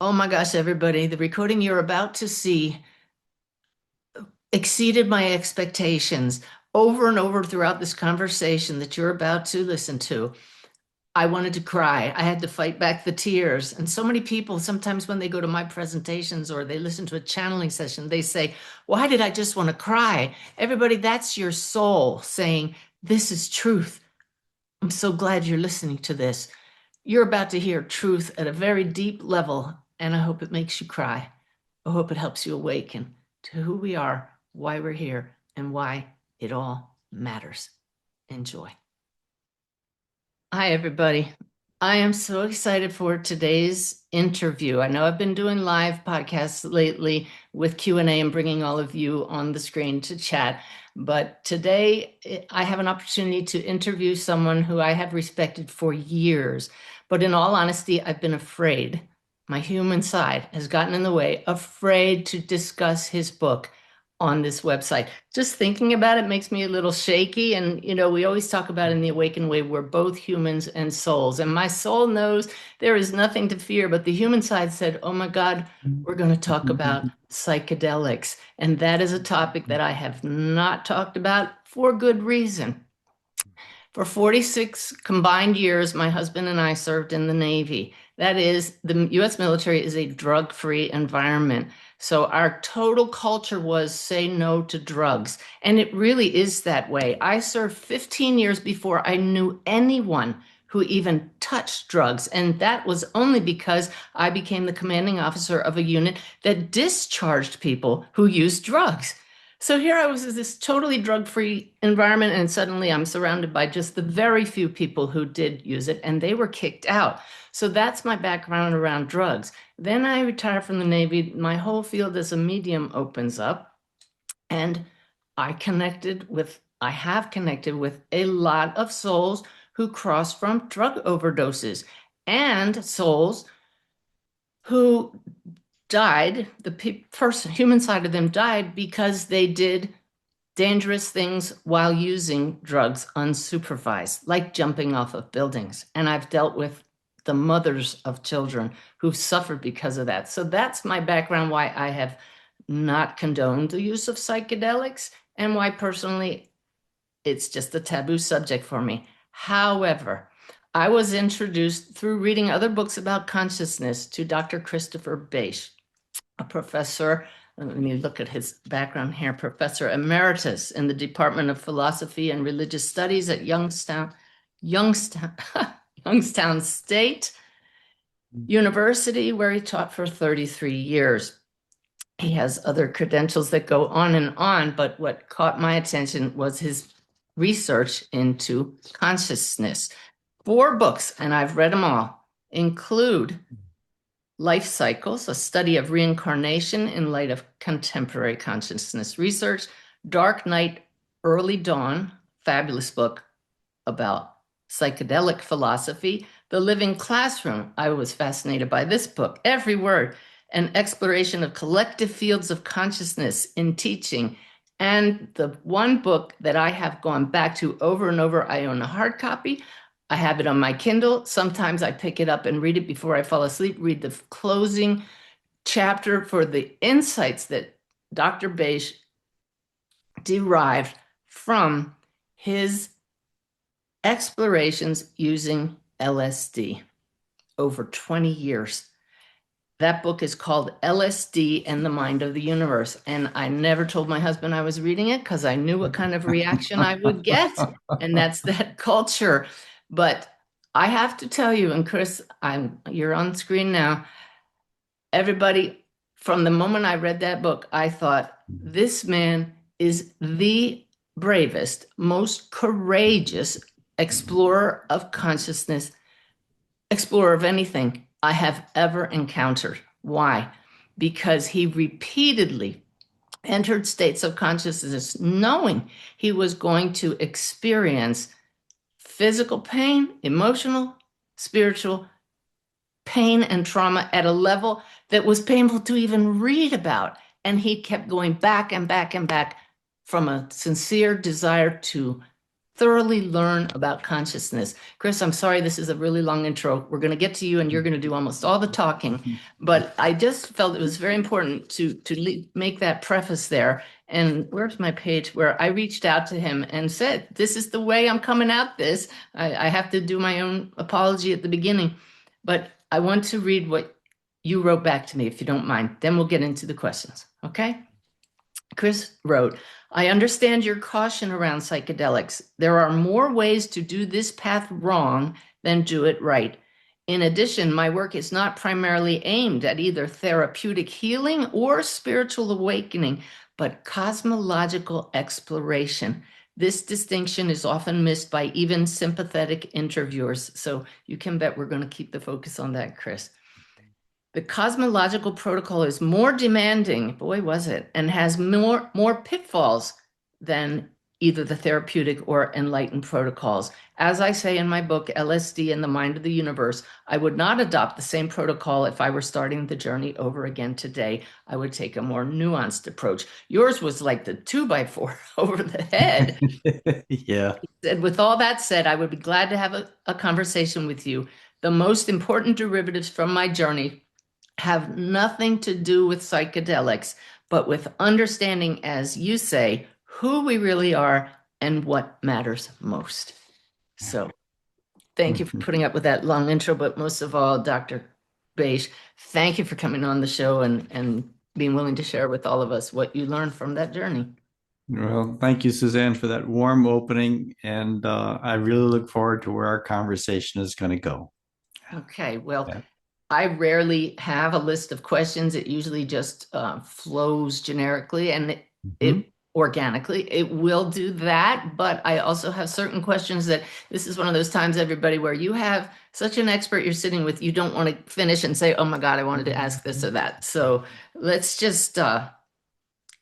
Oh my gosh, everybody, the recording you're about to see exceeded my expectations over and over throughout this conversation that you're about to listen to. I wanted to cry. I had to fight back the tears. And so many people, sometimes when they go to my presentations or they listen to a channeling session, they say, why did I just want to cry? Everybody, that's your soul saying, this is truth. I'm so glad you're listening to this. You're about to hear truth at a very deep level, and I hope it makes you cry. I hope it helps you awaken to who we are, why we're here, and why it all matters. Enjoy. Hi, everybody. I am so excited for today's interview. I know I've been doing live podcasts lately with Q&A and bringing all of you on the screen to chat. But today I have an opportunity to interview someone who I have respected for years. But in all honesty, I've been afraid. My human side has gotten in the way, afraid to discuss his book on this website. Just thinking about it makes me a little shaky. And, we always talk about in the Awakened Way, we're both humans and souls. And my soul knows there is nothing to fear. But the human side said, oh my God, we're going to talk about psychedelics. And that is a topic that I have not talked about for good reason. For 46 combined years, my husband and I served in the Navy. That is, the US military is a drug-free environment. So our total culture was say no to drugs. And it really is that way. I served 15 years before I knew anyone who even touched drugs. And that was only because I became the commanding officer of a unit that discharged people who used drugs. So here I was in this totally drug-free environment, and suddenly I'm surrounded by just the very few people who did use it, and they were kicked out. So that's my background around drugs. Then I retired from the Navy. My whole field as a medium opens up, and I have connected with a lot of souls who cross from drug overdoses and souls who died, human side of them died because they did dangerous things while using drugs unsupervised, like jumping off of buildings. And I've dealt with the mothers of children who've suffered because of that. So that's my background, why I have not condoned the use of psychedelics and why personally it's just a taboo subject for me. However, I was introduced through reading other books about consciousness to Dr. Christopher Bache, a professor, let me look at his background here, professor emeritus in the Department of Philosophy and Religious Studies at Youngstown State University, where he taught for 33 years. He has other credentials that go on, but what caught my attention was his research into consciousness. 4 books, and I've read them all, include Life Cycles, a study of reincarnation in light of contemporary consciousness research, Dark Night, Early Dawn, fabulous book about psychedelic philosophy, The Living Classroom. I was fascinated by this book, every word, an exploration of collective fields of consciousness in teaching. And the one book that I have gone back to over and over, I own a hard copy. I have it on my Kindle. Sometimes I pick it up and read it before I fall asleep, read the closing chapter for the insights that Dr. Bache derived from his explorations using LSD over 20 years. That book is called LSD and the Mind of the Universe. And I never told my husband I was reading it because I knew what kind of reaction I would get. And that's that culture. But I have to tell you, and Chris, you're on screen now. Everybody, from the moment I read that book, I thought, this man is the bravest, most courageous explorer of consciousness, explorer of anything I have ever encountered. Why? Because he repeatedly entered states of consciousness knowing he was going to experience physical pain, emotional, spiritual pain and trauma at a level that was painful to even read about. And he kept going back and back and back from a sincere desire to thoroughly learn about consciousness. Chris, I'm sorry this is a really long intro. We're going to get to you and you're going to do almost all the talking, but I just felt it was very important to make that preface there. And where's my page where I reached out to him and said, this is the way I'm coming at this. I have to do my own apology at the beginning, but I want to read what you wrote back to me, if you don't mind. Then we'll get into the questions, okay? Chris wrote, I understand your caution around psychedelics. There are more ways to do this path wrong than do it right. In addition, my work is not primarily aimed at either therapeutic healing or spiritual awakening, but cosmological exploration. This distinction is often missed by even sympathetic interviewers. So you can bet we're going to keep the focus on that, Chris. The cosmological protocol is more demanding, boy was it, and has more pitfalls than either the therapeutic or enlightened protocols. As I say in my book, LSD and the Mind of the Universe, I would not adopt the same protocol if I were starting the journey over again today. I would take a more nuanced approach. Yours was like the 2x4 over the head. Yeah. And with all that said, I would be glad to have a conversation with you. The most important derivatives from my journey have nothing to do with psychedelics, but with understanding, as you say, who we really are and what matters most. So thank you for putting up with that long intro, but most of all, Dr. Bache, thank you for coming on the show and being willing to share with all of us what you learned from that journey. Well, thank you, Suzanne, for that warm opening. And I really look forward to where our conversation is going to go. Okay, well, Yeah. I rarely have a list of questions. It usually just flows generically and Mhm. it organically. It will do that, but I also have certain questions that this is one of those times, everybody, where you have such an expert you're sitting with, you don't want to finish and say, oh my God, I wanted to ask this or that. So let's just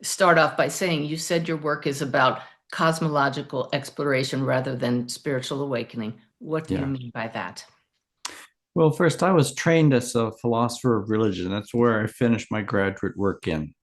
start off by saying you said your work is about cosmological exploration rather than spiritual awakening. What do you Yeah. mean by that? Well, first, I was trained as a philosopher of religion. That's where I finished my graduate work in.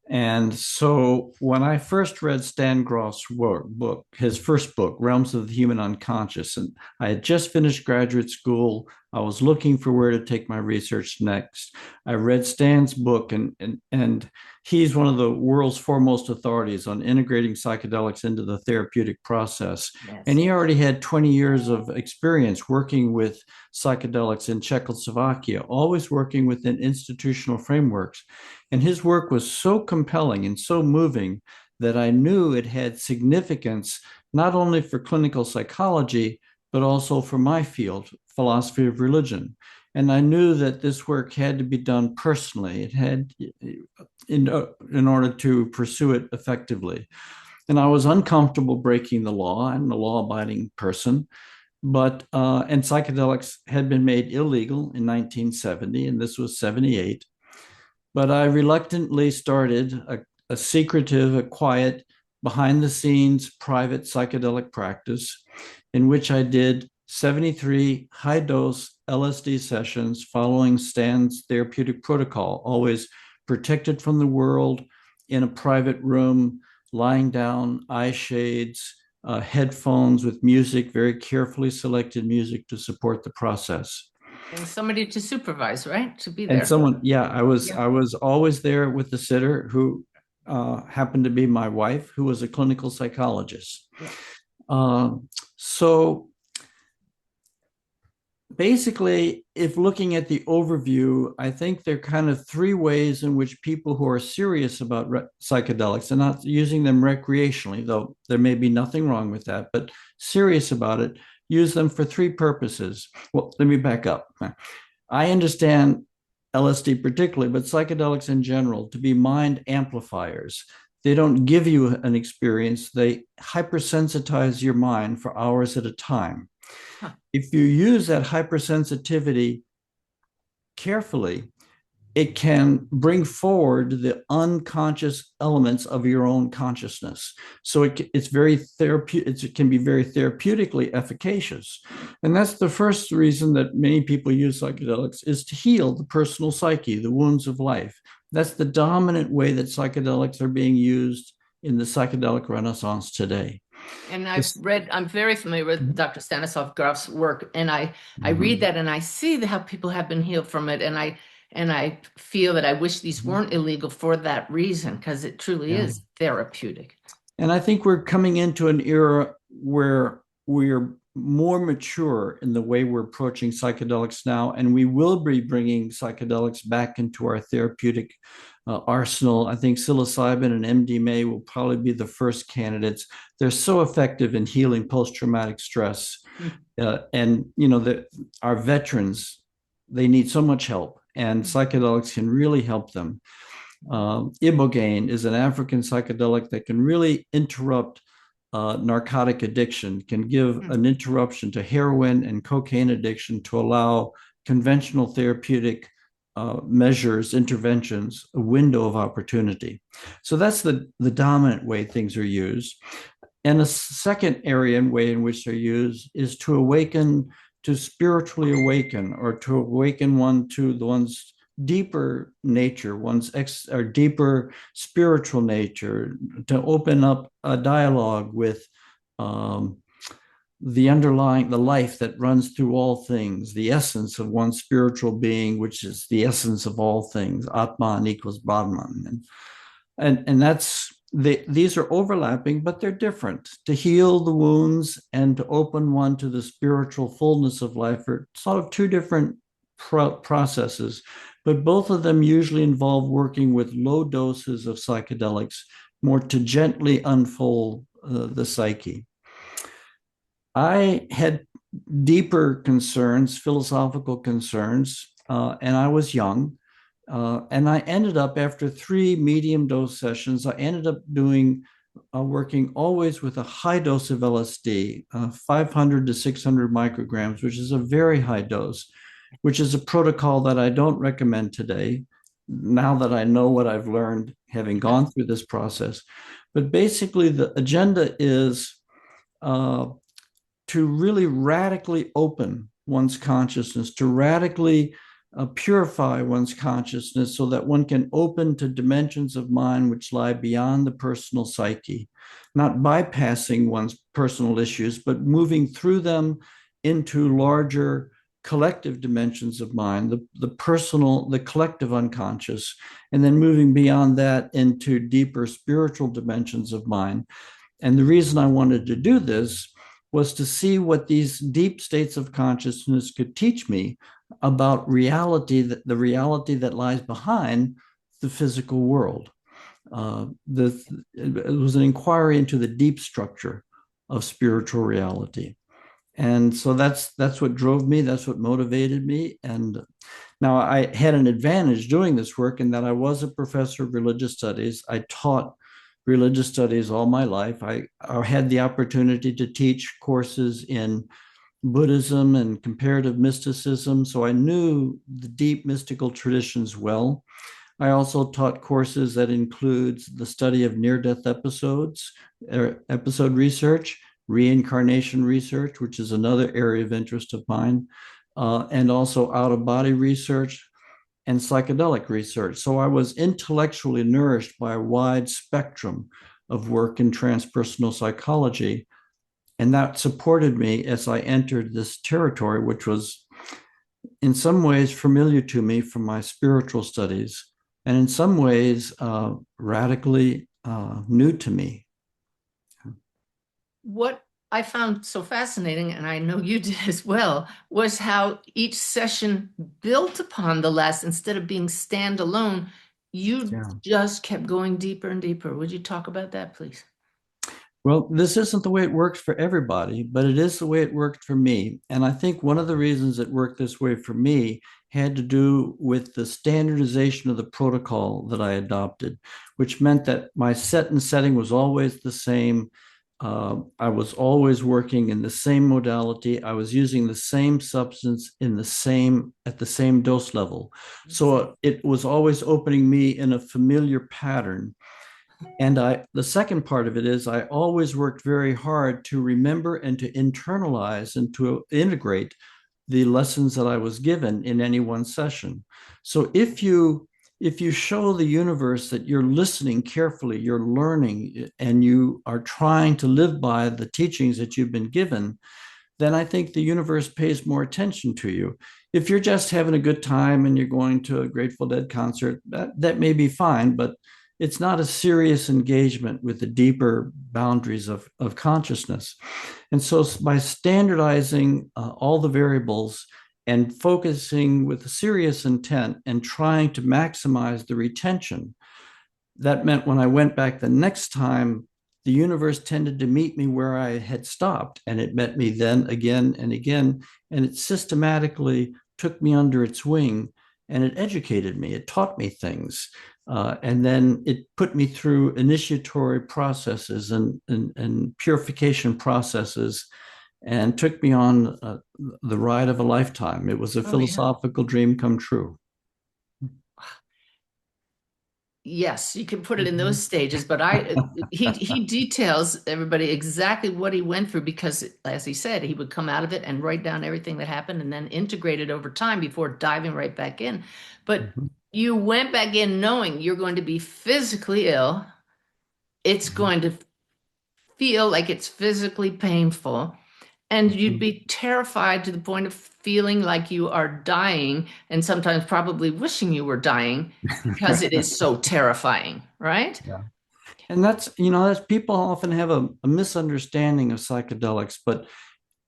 And so when I first read Stan Groff's book, his first book, Realms of the Human Unconscious, and I had just finished graduate school, I was looking for where to take my research next. I read Stan's book, and he's one of the world's foremost authorities on integrating psychedelics into the therapeutic process. And Yes. he already had 20 years of experience working with psychedelics in Czechoslovakia, always working within institutional frameworks. And his work was so compelling and so moving that I knew it had significance not only for clinical psychology, but also for my field, philosophy of religion. And I knew that this work had to be done personally. It had, in order to pursue it effectively. And I was uncomfortable breaking the law. I'm a law abiding person. And psychedelics had been made illegal in 1970, and this was 78. But I reluctantly started a secretive, a quiet, behind the scenes private psychedelic practice in which I did 73 high dose LSD sessions following Stan's therapeutic protocol, always protected from the world in a private room, lying down, eye shades, headphones with music, very carefully selected music to support the process. And somebody to supervise, right? To be And there. someone, yeah, I was Yeah. I was always there with the sitter who happened to be my wife, who was a clinical psychologist. Yeah. So basically, if looking at the overview, I think there are kind of three ways in which people who are serious about psychedelics and not using them recreationally, though there may be nothing wrong with that, but serious about it, use them for three purposes. Well, let me back up. I understand LSD particularly, but psychedelics in general, to be mind amplifiers. They don't give you an experience, they hypersensitize your mind for hours at a time. Huh. If you use that hypersensitivity carefully, it can bring forward the unconscious elements of your own consciousness. So it's very therapeutic. It can be very therapeutically efficacious. And that's the first reason that many people use psychedelics is to heal the personal psyche, the wounds of life. That's the dominant way that psychedelics are being used in the psychedelic renaissance today. And This, I'm very familiar with Dr. Stanislav Grof's work, and I read Mhm. that and I see how people have been healed from it, and I feel that I wish these weren't illegal for that reason, because it truly Yeah. is therapeutic. And I think we're coming into an era where we're more mature in the way we're approaching psychedelics now, and we will be bringing psychedelics back into our therapeutic arsenal. I think psilocybin and MDMA will probably be the first candidates. They're so effective in healing post-traumatic stress, and our veterans, they need so much help, and psychedelics can really help them. Ibogaine is an African psychedelic that can really interrupt narcotic addiction, can give an interruption to heroin and cocaine addiction to allow conventional therapeutic measures, interventions, a window of opportunity. So that's the dominant way things are used. And a second area and way in which they're used is to awaken, to spiritually awaken, or to awaken one to the one's deeper nature, or deeper spiritual nature, to open up a dialogue with um, the life that runs through all things, the essence of one's spiritual being, which is the essence of all things, Atman equals Brahman. And these are overlapping, but they're different. To heal the wounds and to open one to the spiritual fullness of life are sort of two different processes, but both of them usually involve working with low doses of psychedelics, more to gently unfold the psyche. I had deeper concerns, philosophical concerns, and I was young. And I ended up, after 3 medium dose sessions, I ended up working always with a high dose of LSD, 500 to 600 micrograms, which is a very high dose, which is a protocol that I don't recommend today, now that I know what I've learned having gone through this process. But basically, the agenda is uh, to really radically open one's consciousness, to radically purify one's consciousness so that one can open to dimensions of mind which lie beyond the personal psyche, not bypassing one's personal issues, but moving through them into larger collective dimensions of mind, the personal, the collective unconscious, and then moving beyond that into deeper spiritual dimensions of mind. And the reason I wanted to do this was to see what these deep states of consciousness could teach me about reality, the reality that lies behind the physical world. It was an inquiry into the deep structure of spiritual reality. And so that's what drove me, that's what motivated me. And now I had an advantage doing this work in that I was a professor of religious studies. I taught religious studies all my life. I had the opportunity to teach courses in Buddhism and comparative mysticism, so I knew the deep mystical traditions well. I also taught courses that includes the study of near-death episodes, episode research, reincarnation research, which is another area of interest of mine, and also out-of-body research and psychedelic research. So I was intellectually nourished by a wide spectrum of work in transpersonal psychology. And that supported me as I entered this territory, which was in some ways familiar to me from my spiritual studies, and in some ways radically new to me. What I found so fascinating, and I know you did as well, was how each session built upon the last instead of being standalone. You Yeah. just kept going deeper and deeper. Would you talk about that, please? Well, this isn't the way it works for everybody, but it is the way it worked for me. And I think one of the reasons it worked this way for me had to do with the standardization of the protocol that I adopted, which meant that my set and setting was always the same. I was always working in the same modality. I was using the same substance at the same dose level. So it was always opening me in a familiar pattern. And the second part of it is I always worked very hard to remember and to internalize and to integrate the lessons that I was given in any one session. So if you if you show the universe that you're listening carefully, you're learning, and you are trying to live by the teachings that you've been given, then I think the universe pays more attention to you. If you're just having a good time and you're going to a Grateful Dead concert, that may be fine, but it's not a serious engagement with the deeper boundaries of consciousness. And so by standardizing all the variables and focusing with a serious intent and trying to maximize the retention, that meant when I went back the next time, the universe tended to meet me where I had stopped. And it met me then again and again. And it systematically took me under its wing and it educated me. It taught me things. And then it put me through initiatory processes and purification processes and took me on the ride of a lifetime. It was a Oh, yeah. philosophical dream come true. Yes, you can put it in those Mhm. stages, but he details everybody exactly what he went through because, as he said, he would come out of it and write down everything that happened and then integrate it over time before diving right back in. But Mhm. you went back in knowing you're going to be physically ill. It's Mhm. going to feel like it's physically painful, and you'd Mhm. be terrified to the point of feeling like you are dying and sometimes probably wishing you were dying because it is so terrifying, right? Yeah. And that's people often have a misunderstanding of psychedelics, but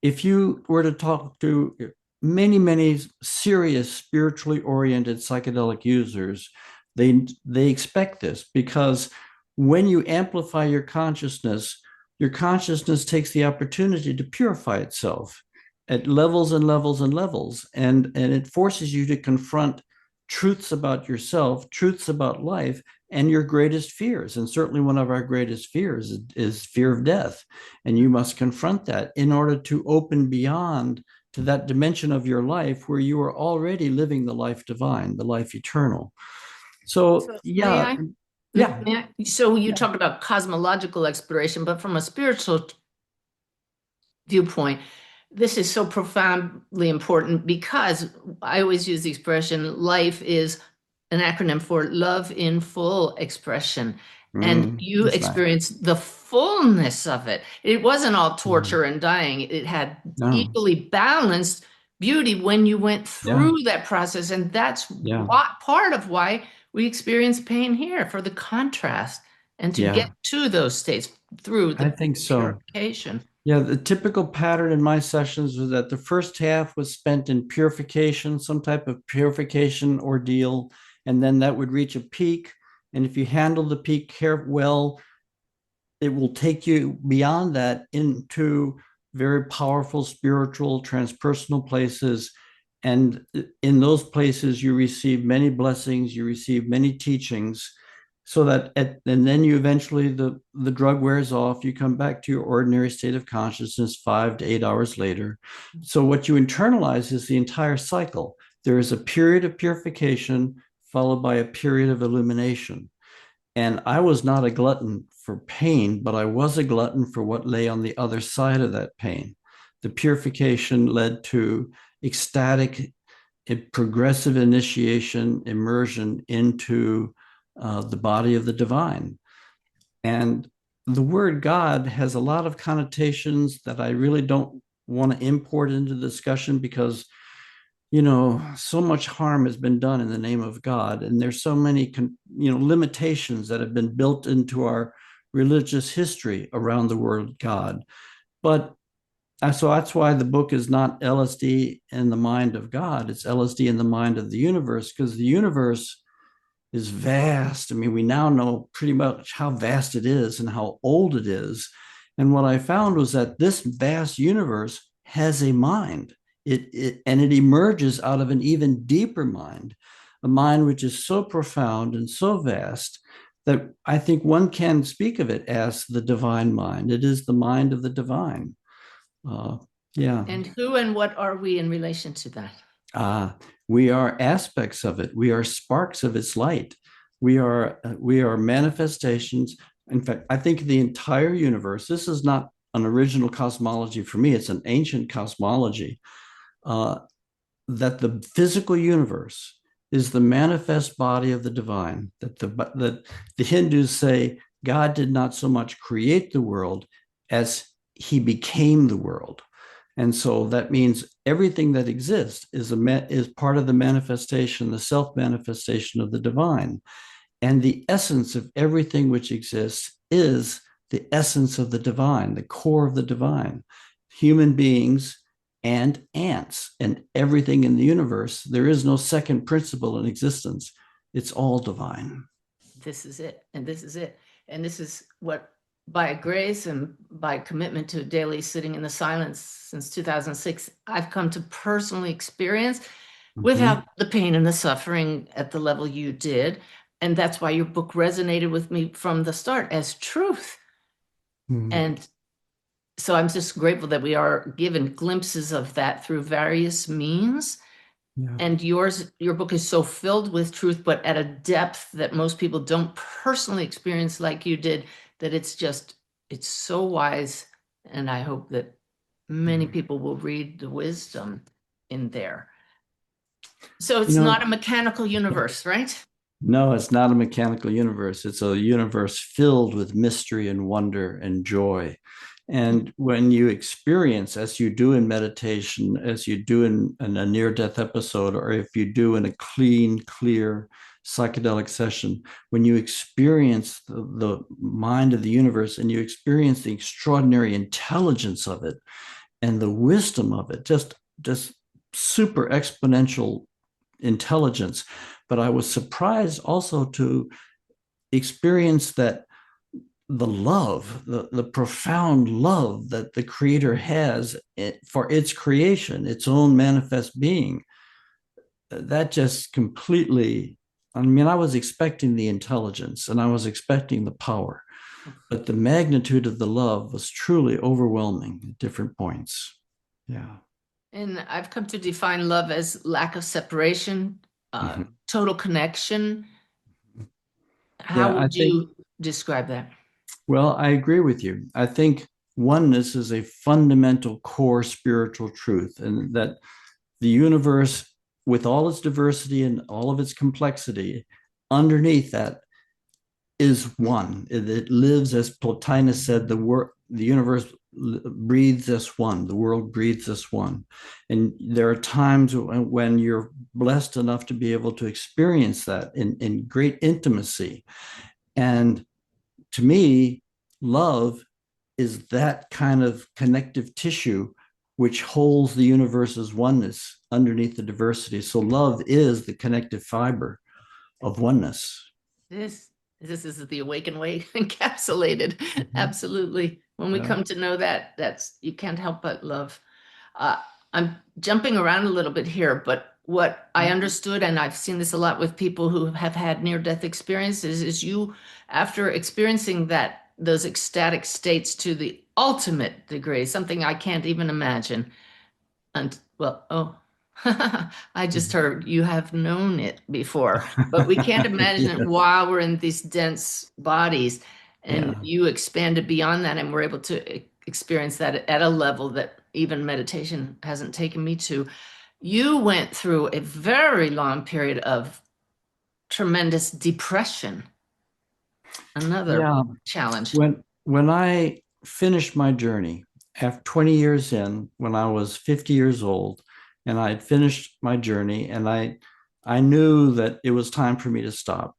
if you were to talk to many serious spiritually oriented psychedelic users, they expect this because when you amplify your consciousness takes the opportunity to purify itself at levels and levels and levels, and it forces you to confront truths about yourself, truths about life, and your greatest fears. And certainly one of our greatest fears is fear of death. And you must confront that in order to open beyond to that dimension of your life where you are already living the life divine, the life eternal. So, So may yeah, I? yeah, So you yeah. talked about cosmological exploration, but from a spiritual viewpoint, this is so profoundly important because I always use the expression life is an acronym for love in full expression. And you That's nice. experienced the fullness of it. It wasn't all Mhm. torture and dying, it had No, equally balanced beauty when you went yeah, through that process. And that's yeah, what, part of why we experience pain here for the contrast and to get yeah. to those states through I the think so. purification. Yeah, the typical pattern in my sessions was that the first half was spent in purification, some type of purification ordeal, and then that would reach a peak. And if you handle the peak well, it will take you beyond that into very powerful spiritual transpersonal places. And in those places, you receive many blessings, you receive many teachings, so that and then you eventually the drug wears off, you come back to your ordinary state of consciousness 5 to 8 hours later. So what you internalize is the entire cycle. There is a period of purification followed by a period of illumination. And I was not a glutton for pain, but I was a glutton for what lay on the other side of that pain. The purification led to ecstatic, progressive initiation, immersion into the body of the divine. And the word God has a lot of connotations that I really don't want to import into the discussion because so much harm has been done in the name of God, and there's so many, limitations that have been built into our religious history around the word God. But so that's why the book is not LSD in the mind of God; it's LSD in the mind of the universe, because the universe is vast. I mean, we now know pretty much how vast it is and how old it is. And what I found was that this vast universe has a mind. It emerges out of an even deeper mind, a mind which is so profound and so vast that I think one can speak of it as the divine mind. It is the mind of the divine. Uh, yeah. And who and what are we in relation to that? Uh, we are aspects of it. We are sparks of its light. We are manifestations. In fact, I think the entire universe. This is not an original cosmology for me. It's an ancient cosmology. Uh, that the physical universe is the manifest body of the divine. That the Hindus say God did not so much create the world as he became the world. And so that means everything that exists is part of the manifestation, the self manifestation of the divine. And the essence of everything which exists is the essence of the divine, the core of the divine. Human beings and ants and everything in the universe, there is no second principle in existence. It's all divine. This is it. And this is it. And this is what, by grace and by commitment to daily sitting in the silence since 2006, I've come to personally experience without the pain and the suffering at the level you did. And that's why your book resonated with me from the start as truth. Mm-hmm. And so I'm just grateful that we are given glimpses of that through various means. Yeah. And your book is so filled with truth, but at a depth that most people don't personally experience like you did, that it's so wise. And I hope that many people will read the wisdom in there. So it's not a mechanical universe, right? No, it's not a mechanical universe. It's a universe filled with mystery and wonder and joy. And when you experience, as you do in meditation, as you do in a near death episode, or if you do in a clean, clear psychedelic session, when you experience the mind of the universe and you experience the extraordinary intelligence of it and the wisdom of it, just super exponential intelligence. But I was surprised also to experience that the love, the profound love that the creator has for its creation, its own manifest being, that just completely, I mean, I was expecting the intelligence and I was expecting the power, but the magnitude of the love was truly overwhelming at different points. Yeah. And I've come to define love as lack of separation, total connection. How Yeah, I would think, you describe that? well, I agree with you. I think oneness is a fundamental core spiritual truth, and that the universe, with all its diversity and all of its complexity, underneath that is one. It lives, as Plotinus said, the universe breathes as one. The world breathes as one. And there are times when you're blessed enough to be able to experience that in great intimacy. And to me, love is that kind of connective tissue which holds the universe's oneness underneath the diversity. So love is the connective fiber of oneness. This this is the awakened way encapsulated. Absolutely. When we Yeah. come to know that, that's you can't help but love. Uh, I'm jumping around a little bit here, but what I understood, and I've seen this a lot with people who have had near-death experiences, is you, after experiencing those ecstatic states to the ultimate degree, something I can't even imagine. And well, oh, I just heard you have known it before, but we can't imagine it Yeah. while we're in these dense bodies. And Yeah. you expanded beyond that, and we're able to experience that at a level that even meditation hasn't taken me to. You went through a very long period of tremendous depression, another Yeah. challenge. When I finished my journey after 20 years in, when I was 50 years old, and I had finished my journey, and I knew that it was time for me to stop.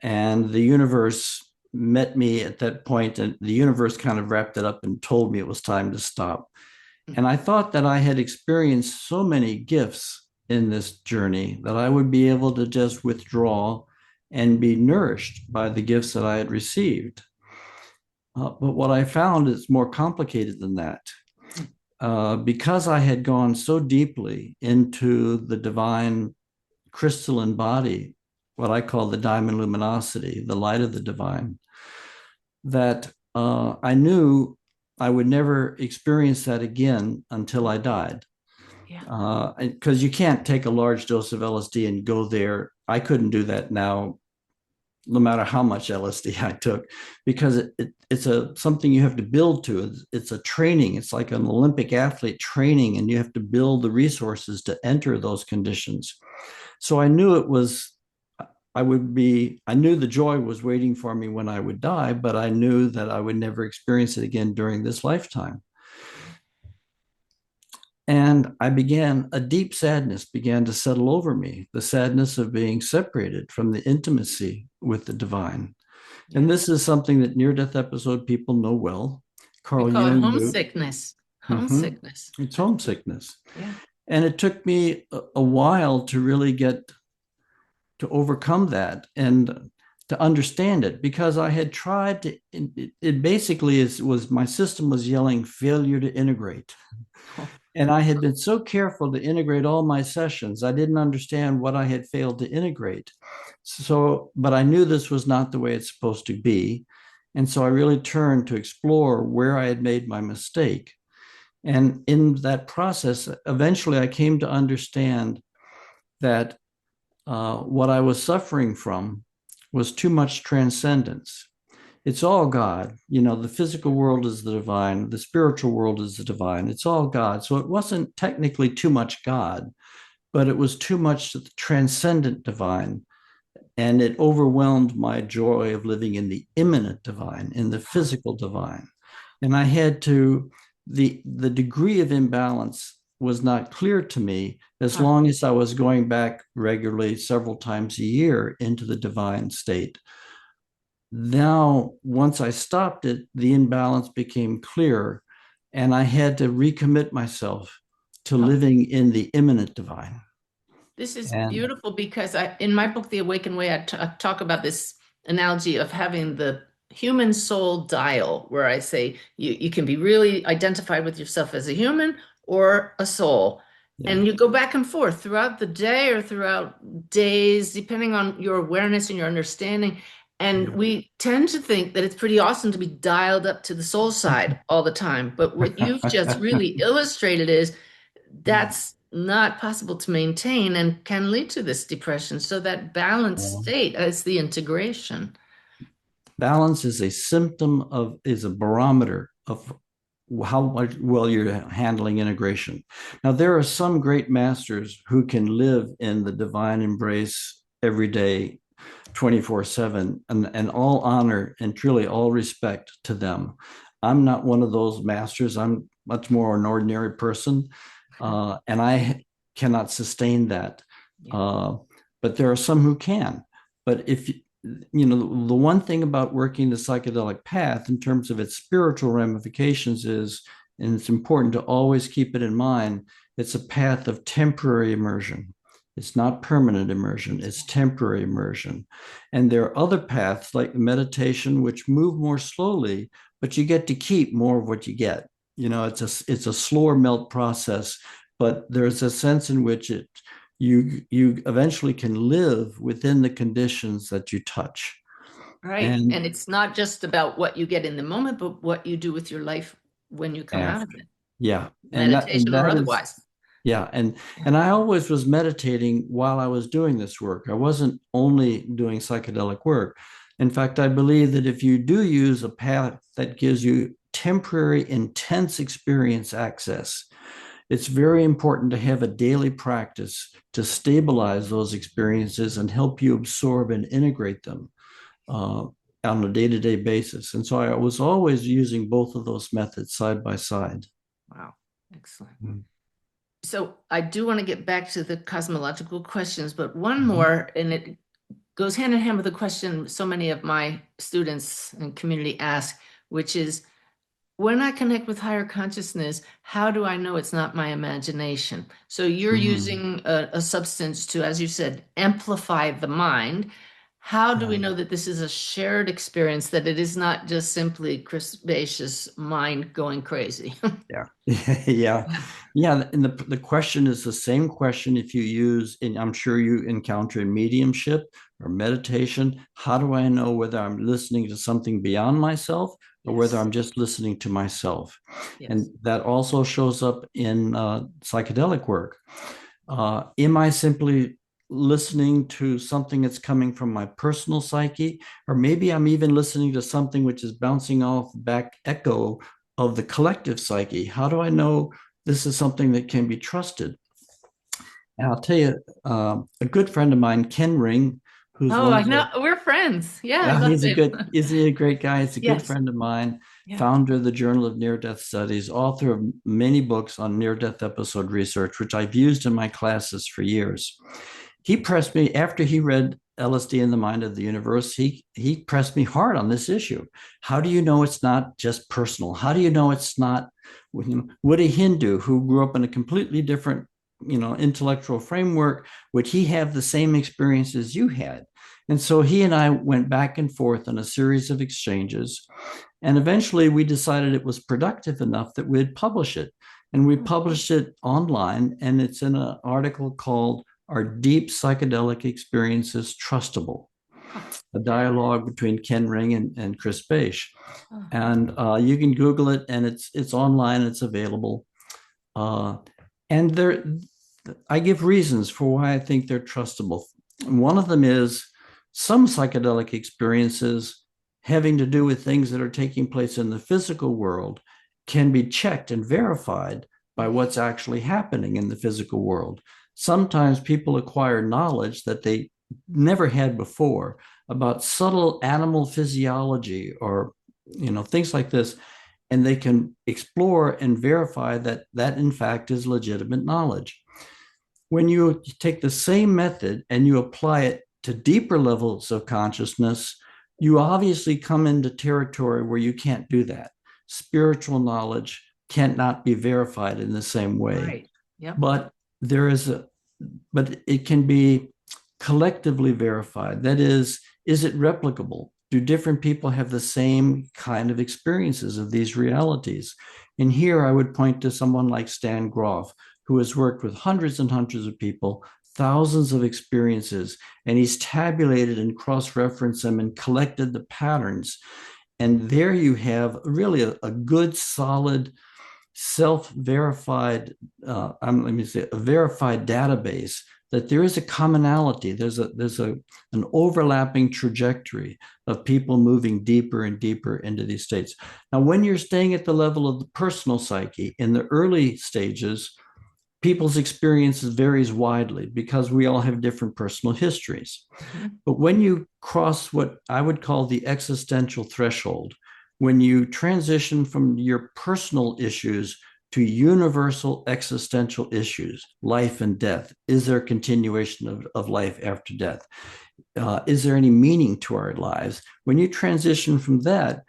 And the universe met me at that point, and the universe kind of wrapped it up and told me it was time to stop. And I thought that I had experienced so many gifts in this journey that I would be able to just withdraw and be nourished by the gifts that I had received. But what I found is more complicated than that. Because I had gone so deeply into the divine crystalline body, what I call the diamond luminosity, the light of the divine, that I knew I would never experience that again until I died. Yeah. Because you can't take a large dose of LSD and go there. I couldn't do that now, no matter how much LSD I took, because it's something you have to build to. It's a training. It's like an Olympic athlete training, and you have to build the resources to enter those conditions. So I knew the joy was waiting for me when I would die, but I knew that I would never experience it again during this lifetime. And a deep sadness began to settle over me, the sadness of being separated from the intimacy with the divine. And Yeah. this is something that near death episode people know well. We Carl call it Jung knew. homesickness. Mhm. Homesickness. It's That's the, homesickness. yeah. And it took me a while to really get to overcome that and to understand it, because I had tried to, it basically was my system was yelling failure to integrate. Oh, And I had been so careful to integrate all my sessions, I didn't understand what I had failed to integrate. So, but I knew this was not the way it's supposed to be. And so I really turned to explore where I had made my mistake. And in that process, eventually I came to understand that what I was suffering from was too much transcendence. It's all God. You know, the physical world is the divine, the spiritual world is the divine. It's all God. So it wasn't technically too much God, but it was too much transcendent divine. And it overwhelmed my joy of living in the immanent divine, in the physical divine. And I had to, the degree of imbalance was not clear to me as huh. long as I was going back regularly several times a year into the divine state. Now, once I stopped it, the imbalance became clear, and I had to recommit myself to Huh. living in the immanent divine. This is And beautiful because in my book, The Awakened Way, I talk about this analogy of having the human soul dial, where I say you can be really identified with yourself as a human or a soul. yeah, And you go back and forth throughout the day or throughout days, depending on your awareness and your understanding. And yeah. we tend to think that it's pretty awesome to be dialed up to the soul side all the time. But what you've just really illustrated is that's not possible to maintain and can lead to this depression. So that balanced Well, state is the integration. balance is is a barometer of how well you're handling integration. Now, there are some great masters who can live in the divine embrace every day, 24/7, and all honor and truly all respect to them. I'm not one of those masters. I'm much more an ordinary person, and I cannot sustain that. Yeah. Uh, but there are some who can. But if you know, the one thing about working the psychedelic path in terms of its spiritual ramifications is, and it's important to always keep it in mind, it's a path of temporary immersion. It's not permanent immersion, it's temporary immersion. And there are other paths like meditation, which move more slowly, but you get to keep more of what you get. You know, it's a slower melt process, but there's a sense in which you eventually can live within the conditions that you touch. Right. And And it's not just about what you get in the moment, but what you do with your life when you come out of after, it, yeah, and meditation or that is otherwise. yeah, Yeah. and I always was meditating while I was doing this work. I wasn't only doing psychedelic work. In fact, I believe that if you do use a path that gives you temporary intense experience access, it's very important to have a daily practice to stabilize those experiences and help you absorb and integrate them uh, on a day-to-day basis. And so I was always using both of those methods side by side. Wow. Excellent. Mm-hmm. So I do want to get back to the cosmological questions, but one Mm-hmm. more, and it goes hand in hand with the question so many of my students and community ask, which is, when I connect with higher consciousness, how do I know it's not my imagination? So you're Mm-hmm. using a substance to, as you said, amplify the mind. How do we Yeah. know that this is a shared experience, that it is not just simply Chris Bache's mind going crazy? Yeah. Yeah. Yeah. And the question is the same question if you use, and I'm sure you encounter in mediumship or meditation. How do I know whether I'm listening to something beyond myself or whether Yes, I'm just listening to myself? And yes, that also shows up in psychedelic work. Am I simply listening to something that's coming from my personal psyche? Or maybe I'm even listening to something which is bouncing off back echo of the collective psyche. How do I know this is something that can be trusted? And I'll tell you, a good friend of mine, Ken Ring, who's Oh, one I of know. the We're friends. Yeah, I yeah, love he's a him. good, isn't he a great guy? He's a good Yes. friend of mine, Yeah. founder of the Journal of Near-Death Studies, author of many books on near-death episode research, which I've used in my classes for years. He pressed me after he read LSD in the Mind of the Universe. He pressed me hard on this issue. How do you know it's not just personal? How do you know it's not? Would a Hindu who grew up in a completely different, intellectual framework, would he have the same experiences you had? And so he and I went back and forth in a series of exchanges. And eventually we decided it was productive enough that we'd publish it. And we published it online, and it's in an article called Are Deep Psychedelic Experiences Trustable? Oh, A dialogue between Ken Ring and Chris Bache. oh, And you can Google it, and it's online, it's available. Uh, and there, I give reasons for why I think they're trustable. One of them is some psychedelic experiences having to do with things that are taking place in the physical world can be checked and verified by what's actually happening in the physical world. Sometimes people acquire knowledge that they never had before about subtle animal physiology or things like this, and they can explore and verify that that in fact is legitimate knowledge. When you take the same method and you apply it to deeper levels of consciousness, you obviously come into territory where you can't do that. Spiritual knowledge cannot be verified in the same way. right. Yep. But there is a but it can be collectively verified. That is it replicable? Do different people have the same kind of experiences of these realities? And here I would point to someone like Stan Grof, who has worked with hundreds and hundreds of people, thousands of experiences, and he's tabulated and cross-referenced them and collected the patterns. And there you have really a good, solid, self-verified, let me say, a verified database that there is a commonality. There's an overlapping trajectory of people moving deeper and deeper into these states. Now, when you're staying at the level of the personal psyche in the early stages, people's experiences varies widely because we all have different personal histories. Mhm. But when you cross what I would call the existential threshold, when you transition from your personal issues to universal existential issues, life and death, is there a continuation of life after death? Is there any meaning to our lives? When you transition from that,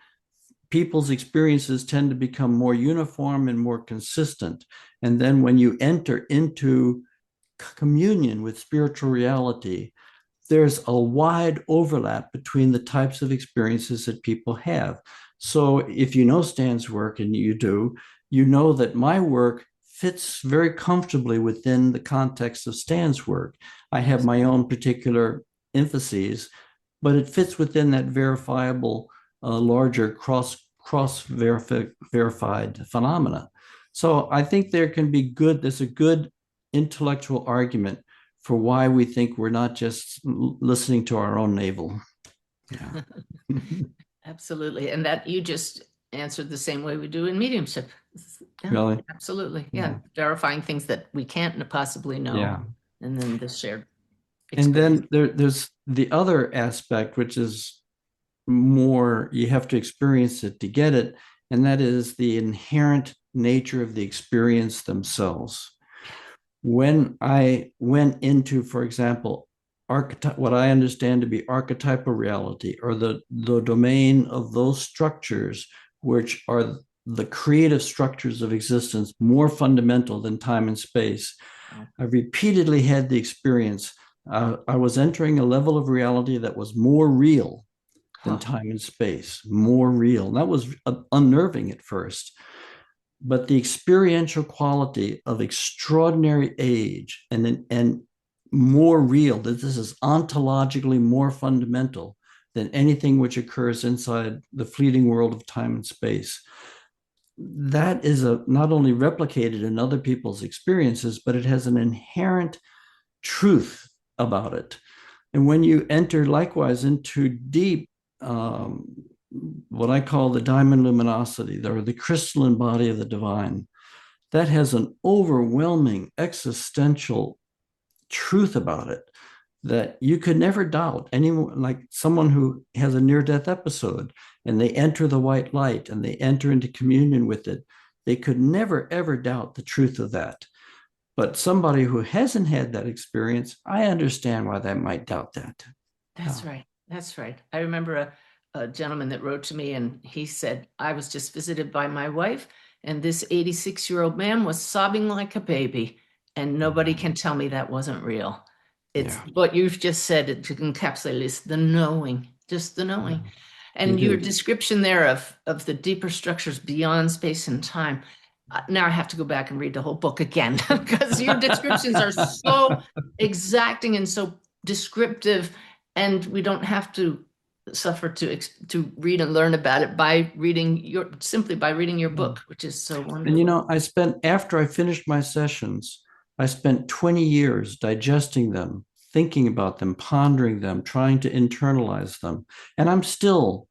people's experiences tend to become more uniform and more consistent. And then when you enter into communion with spiritual reality, there's a wide overlap between the types of experiences that people have. So if you know Stan's work, and you do, you know that my work fits very comfortably within the context of Stan's work. I have my own particular emphases, but it fits within that verifiable, larger cross verified phenomena. So I think there's a good intellectual argument for why we think we're not just listening to our own navel. Yeah. Absolutely. And that you just answered the same way we do in mediumship. Yeah, Really? absolutely. Yeah. Yeah. Verifying things that we can't possibly know. Yeah. And then the shared And experience. then there's the other aspect, which is more, you have to experience it to get it. And that is the inherent nature of the experience themselves. When I went into, for example, what I understand to be archetypal reality, or the domain of those structures which are the creative structures of existence more fundamental than time and space, Wow. I repeatedly had the experience. I was entering a level of reality that was more real than Huh. time and space, more real. And that was unnerving at first. But the experiential quality of extraordinary age and more real, that this is ontologically more fundamental than anything which occurs inside the fleeting world of time and space. That is not only replicated in other people's experiences, but it has an inherent truth about it. And when you enter likewise into deep, um, what I call the diamond luminosity, or the crystalline body of the divine, that has an overwhelming existential truth about it that you could never doubt. Anyone, like someone who has a near-death episode and they enter the white light and they enter into communion with it, they could never ever doubt the truth of that. But somebody who hasn't had that experience, I understand why they might doubt that. That's Yeah. right. That's right. I remember a gentleman that wrote to me and he said, I was just visited by my wife, and this 86-year-old man was sobbing like a baby, and nobody can tell me that wasn't real. It's Yeah. what you've just said, it encapsulates the knowing, just the knowing. And It your is. description there of the deeper structures beyond space and time. Now I have to go back and read the whole book again because your descriptions are so exacting and so descriptive, and we don't have to suffer to read and learn about it by reading your simply by reading your Yeah. book, which is so And wonderful. I spent, after I finished my sessions, I spent 20 years digesting them, thinking about them, pondering them, trying to internalize them. And I'm still,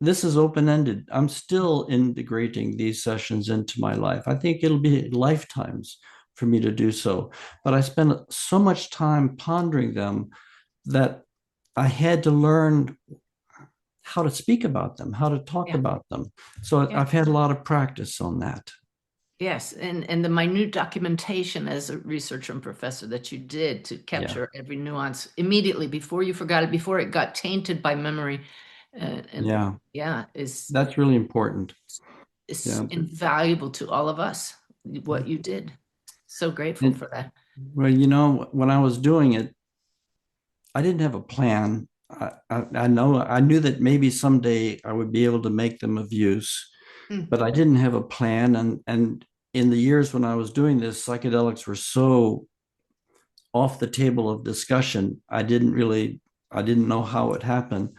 this is open ended. I'm still integrating these sessions into my life. I think it'll be lifetimes for me to do so. But I spent so much time pondering them that I had to learn how to speak about them, how to talk Yeah, about them. So yeah, I've had a lot of practice on that. yes, and the minute documentation as a researcher and professor that you did to Yeah. capture every nuance immediately before you forgot it, before it got tainted by memory, and Yeah. yeah, is That's really important. is Yeah. invaluable to all of us. What you did, so grateful And, for that. well, when I was doing it, I didn't have a plan. I knew that maybe someday I would be able to make them of use, Hmm. but I didn't have a plan. And in the years when I was doing this, psychedelics were so off the table of discussion. I didn't know how it happened.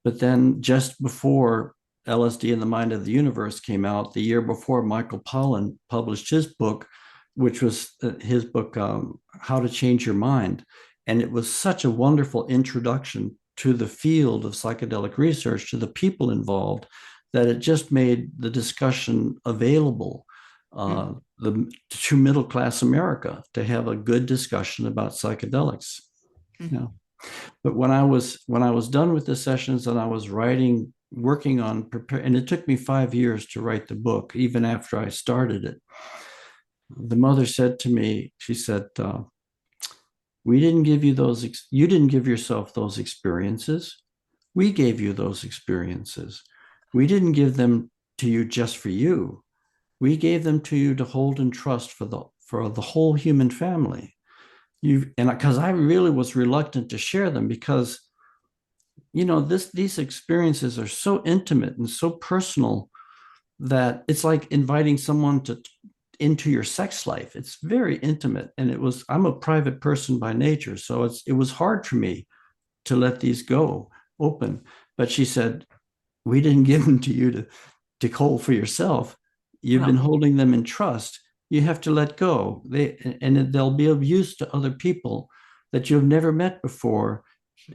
But then just before LSD and the Mind of the Universe came out, the year before, Michael Pollan published his book, which was his book, How to Change Your Mind. And it was such a wonderful introduction to the field of psychedelic research, to the people involved, that it just made the discussion available Hmm. to middle class America to have a good discussion about psychedelics. Hmm. Yeah. But when I was done with the sessions and I was working on prepare, and it took me 5 years to write the book, even after I started it. The mother said to me, she said, "We didn't give you those. You didn't give yourself those experiences. We gave you those experiences. We didn't give them to you just for you. We gave them to you to hold and trust for the whole human family." You and because I really was reluctant to share them because these experiences are so intimate and so personal that it's like inviting someone to into your sex life. It's very intimate, and I'm a private person by nature, so it was hard for me to let these go open. But she said, we didn't give them to you to hold for yourself. You've been Well, holding them in trust. You have to let go. They'll be of use to other people that you've never met before,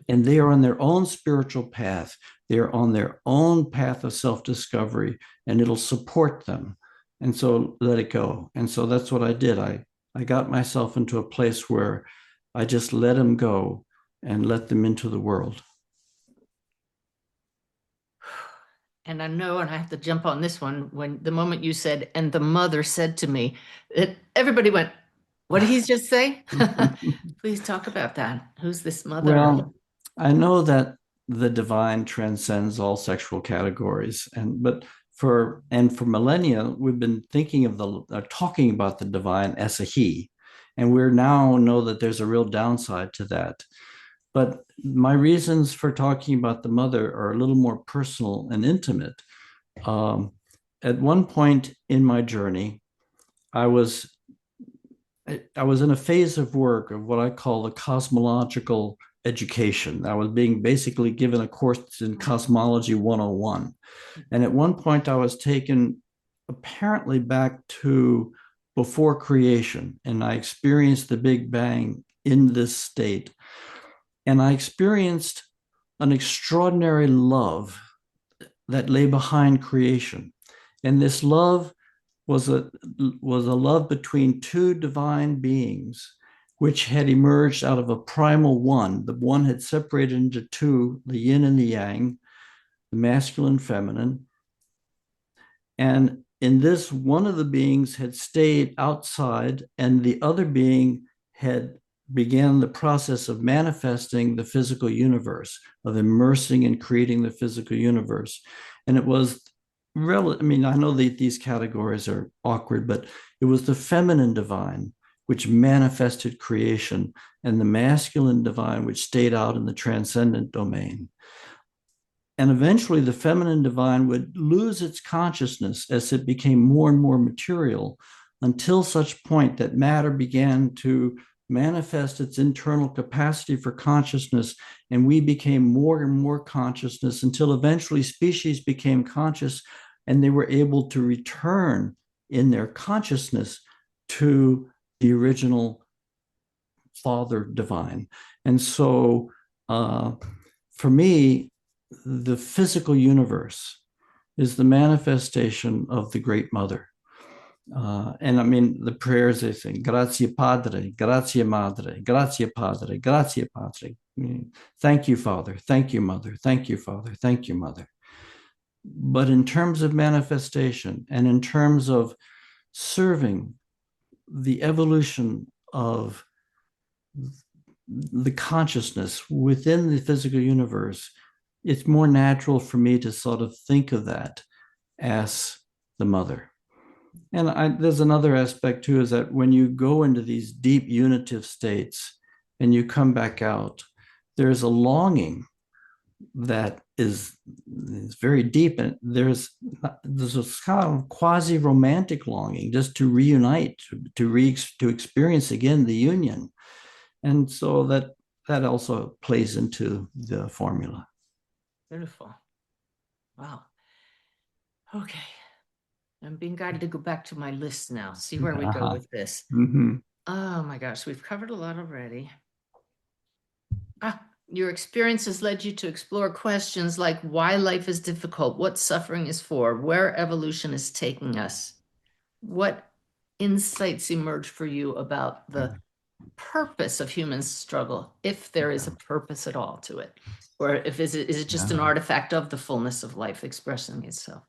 and they are on their own spiritual path. They are on their own path of self-discovery, and it'll support them. And so let it go. And so that's what I did. I got myself into a place where I just let them go and let them into the world. and I know, and I have to jump on this one when the moment you said, and the mother said to me, it, everybody went, what did he just say? Please talk about that. Who's this mother? Well, I know that the divine transcends all sexual categories, for millennia we've been thinking of talking about the divine as a he, and we now know that there's a real downside to that. But my reasons for talking about the mother are a little more personal and intimate. Um, at one point in my journey, I was I was in a phase of work of what I call the cosmological education. I was being basically given a course in cosmology 101. And at one point, I was taken apparently back to before creation, and I experienced the Big Bang in this state. And I experienced an extraordinary love that lay behind creation. And this love was a was a love between two divine beings, which had emerged out of a primal one. The one had separated into two, the yin and the yang, the masculine, feminine. And in this, one of the beings had stayed outside, and the other being had began the process of manifesting the physical universe, of immersing and creating the physical universe. And it was I mean, I know that these categories are awkward, but it was the feminine divine which manifested creation, and the masculine divine which stayed out in the transcendent domain. And eventually, the feminine divine would lose its consciousness as it became more and more material, until such point that matter began to manifest its internal capacity for consciousness, and we became more and more consciousness until eventually species became conscious, and they were able to return in their consciousness to the original Father divine. And so, for me, the physical universe is the manifestation of the Great Mother. And I mean, the prayers they sing, Grazie Padre, Grazie Madre, Grazie Padre, Grazie Padre. Thank you, Father. Thank you, Mother. Thank you, Father. Thank you, Mother. But in terms of manifestation and in terms of serving the evolution of the consciousness within the physical universe, it's more natural for me to sort of think of that as the mother. And there's another aspect too, is that when you go into these deep unitive states and you come back out, there's a longing that is very deep, and there's a kind of quasi-romantic longing just to reunite, to experience again the union. And so that also plays into the formula. Beautiful. Wow. Okay. I'm being guided to go back to my list now, see where we go Uh-huh. with this. Mm-hmm. Oh my gosh, we've covered a lot already. Your experience has led you to explore questions like why life is difficult, what suffering is for, where evolution is taking us. What insights emerge for you about the purpose of human struggle, if there is a purpose at all to it? Or if is it just an Yeah. artifact of the fullness of life expressing itself?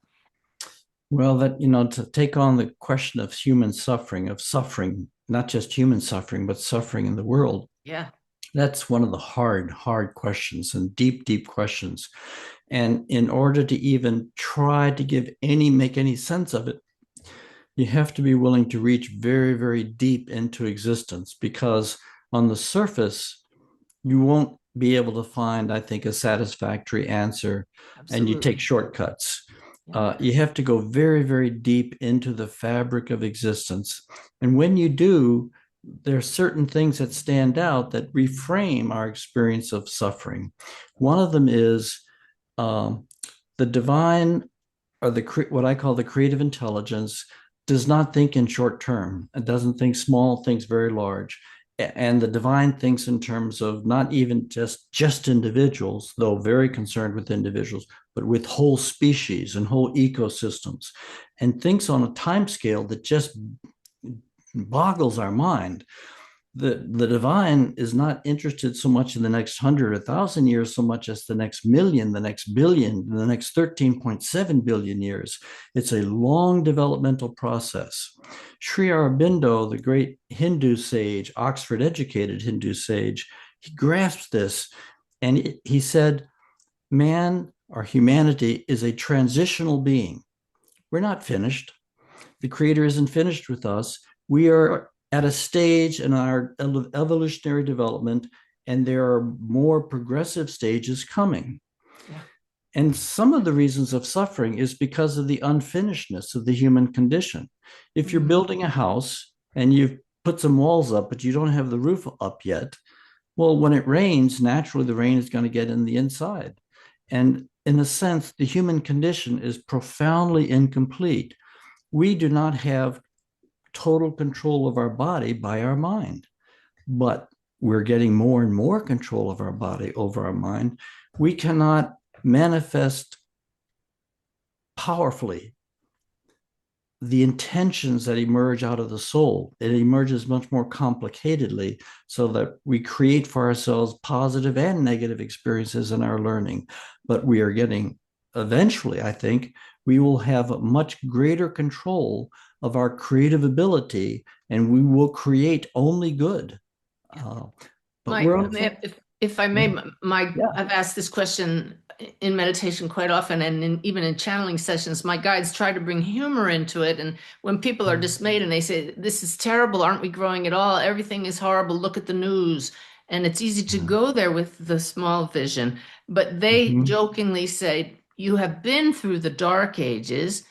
Well, to take on the question of human suffering, of suffering, not just human suffering, but suffering in the world, Yeah, that's one of the hard questions, and deep, deep questions. And in order to even try to make any sense of it, you have to be willing to reach very, very deep into existence, because on the surface, you won't be able to find, I think, a satisfactory answer, and you take absolutely. shortcuts. Yeah. You have to go very, very deep into the fabric of existence. And when you do, there are certain things that stand out that reframe our experience of suffering. One of them is um, the divine, or what I call the creative intelligence, does not think in short term. It doesn't think small, thinks very large. And the divine thinks in terms of not even just individuals, though very concerned with individuals, but with whole species and whole ecosystems, and thinks on a time scale that just boggles our mind. The divine is not interested so much in the next 100 or 1,000 years so much as the next million, the next billion, the next 13.7 billion years. It's a long developmental process. Sri Aurobindo, the great Hindu sage, Oxford educated Hindu sage, he grasped this, and he said, man, or humanity, is a transitional being. We're not finished. The creator isn't finished with us. We are at a stage in our evolutionary development, and there are more progressive stages coming. Yeah. And some of the reasons of suffering is because of the unfinishedness of the human condition. If you're Mhm. building a house and you've put some walls up, but you don't have the roof up yet, well, when it rains, naturally the rain is going to get in the inside. And in a sense, the human condition is profoundly incomplete. We do not have total control of our body by our mind, but we're getting more and more control of our body over our mind. We cannot manifest powerfully the intentions that emerge out of the soul. It emerges much more complicatedly so that we create for ourselves positive and negative experiences in our learning. But we are getting, eventually, I think, we will have a much greater control of our creative ability and we will create only good. Uh, but My, we're on, if I may, yeah. I've asked this question in meditation quite often, and even in channeling sessions, my guides try to bring humor into it. And when people are dismayed and they say, "This is terrible, aren't we growing at all? Everything is horrible. Look at the news." And it's easy to go there with the small vision, but they Mhm. jokingly say, "You have been through the dark ages.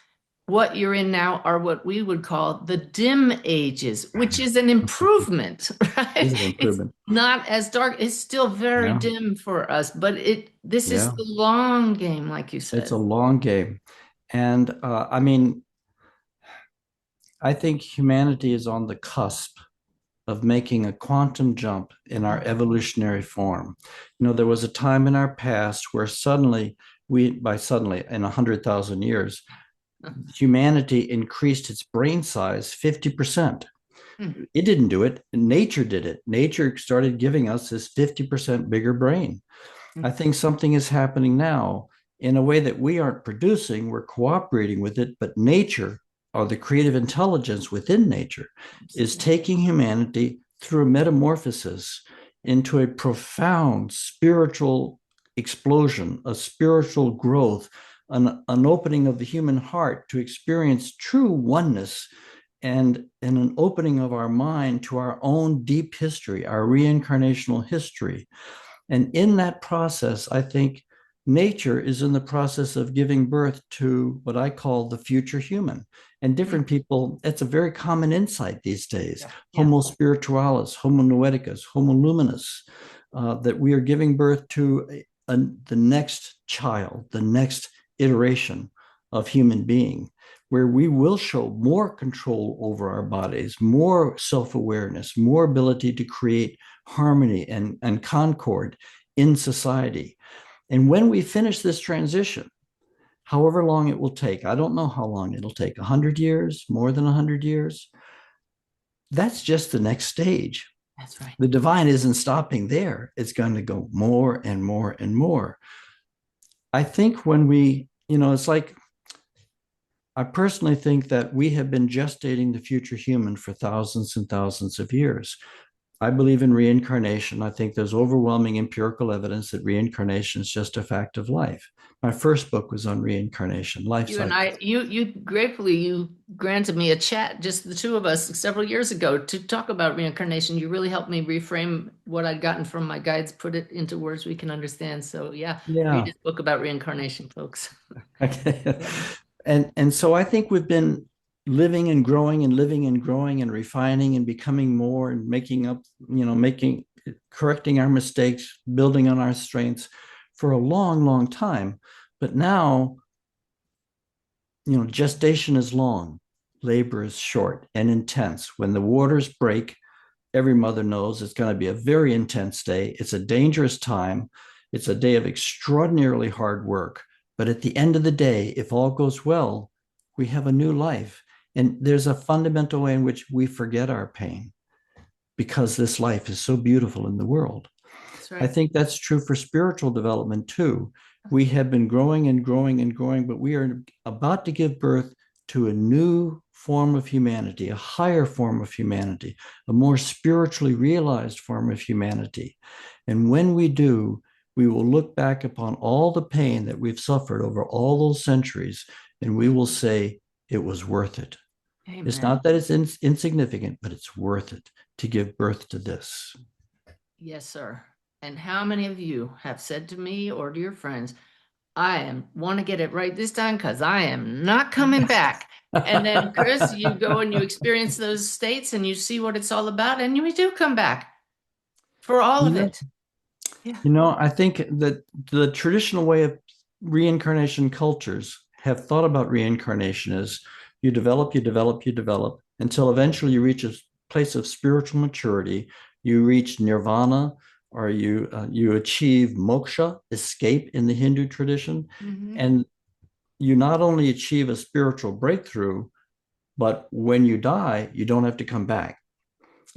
What you're in now are what we would call the dim ages, which is an improvement," right? Is an It's improvement. not as dark. It's still very Yeah. dim for us, but this is Yeah. the long game, like you It's a said. long game. And I mean, I think humanity is on the cusp of making a quantum jump in our evolutionary form. You know, there was a time in our past where suddenly, by suddenly, in 100,000 years, humanity increased its brain size 50%. It didn't do it, nature did it. Nature started giving us this 50% bigger brain. I think something is happening now in a way that we aren't producing, we're cooperating with it, but nature, or the creative intelligence within nature, is taking humanity through a metamorphosis into a profound spiritual explosion, a spiritual growth, an opening of the human heart to experience true oneness and an opening of our mind to our own deep history, our reincarnational history. And in that process, I think nature is in the process of giving birth to what I call the future human. And different people, it's a very common insight these days. Yeah. Yeah. Homo spiritualis, Homo noeticus, Homo luminous, that we are giving birth to the next child, the next iteration of human being, where we will show more control over our bodies, more self awareness, more ability to create harmony and concord in society. And when we finish this transition, however long it will take, I don't know how long it'll take, 100 years, more than 100 years, that's just the next stage. That's right. The divine isn't stopping there. It's going to go more and more and more. I think when it's like, I personally think that we have been gestating the future human for thousands and thousands of years. I believe in reincarnation. I think there's overwhelming empirical evidence that reincarnation is just a fact of life. My first book was on reincarnation, life You and cycles. I, you gratefully, you granted me a chat, just the two of us, several years ago to talk about reincarnation. You really helped me reframe what I'd gotten from my guides, put it into words we can understand. So yeah, read Yeah. his book about reincarnation, folks. Okay. Yeah. And so I think we've been living and growing and living and growing and refining and becoming more and making up, making correcting our mistakes, building on our strengths for a long, long time. But now, gestation is long, labor is short and intense. When the waters break, every mother knows it's going to be a very intense day. It's a dangerous time. It's a day of extraordinarily hard work. But at the end of the day, if all goes well, we have a new life. And there's a fundamental way in which we forget our pain because this life is so beautiful in the world. That's I right. think that's true for spiritual development too. We have been growing and growing and growing, but we are about to give birth to a new form of humanity, a higher form of humanity, a more spiritually realized form of humanity. And when we do, we will look back upon all the pain that we've suffered over all those centuries, and we will say it was worth it. It's Amen. not that it's insignificant, but it's worth it to give birth to this. Yes, sir. And how many of you have said to me or to your friends, I am want to get it right this time because I am not coming back. And then, Chris, you go and you experience those states and you see what it's all about, and you do come back for all of Yeah. it. Yeah. I think that the traditional way of reincarnation cultures have thought about reincarnation as you develop, you develop, you develop until eventually you reach a place of spiritual maturity. You reach nirvana, or you achieve moksha, escape in the Hindu tradition, Hmm. and you not only achieve a spiritual breakthrough, But when you die, you don't have to come back.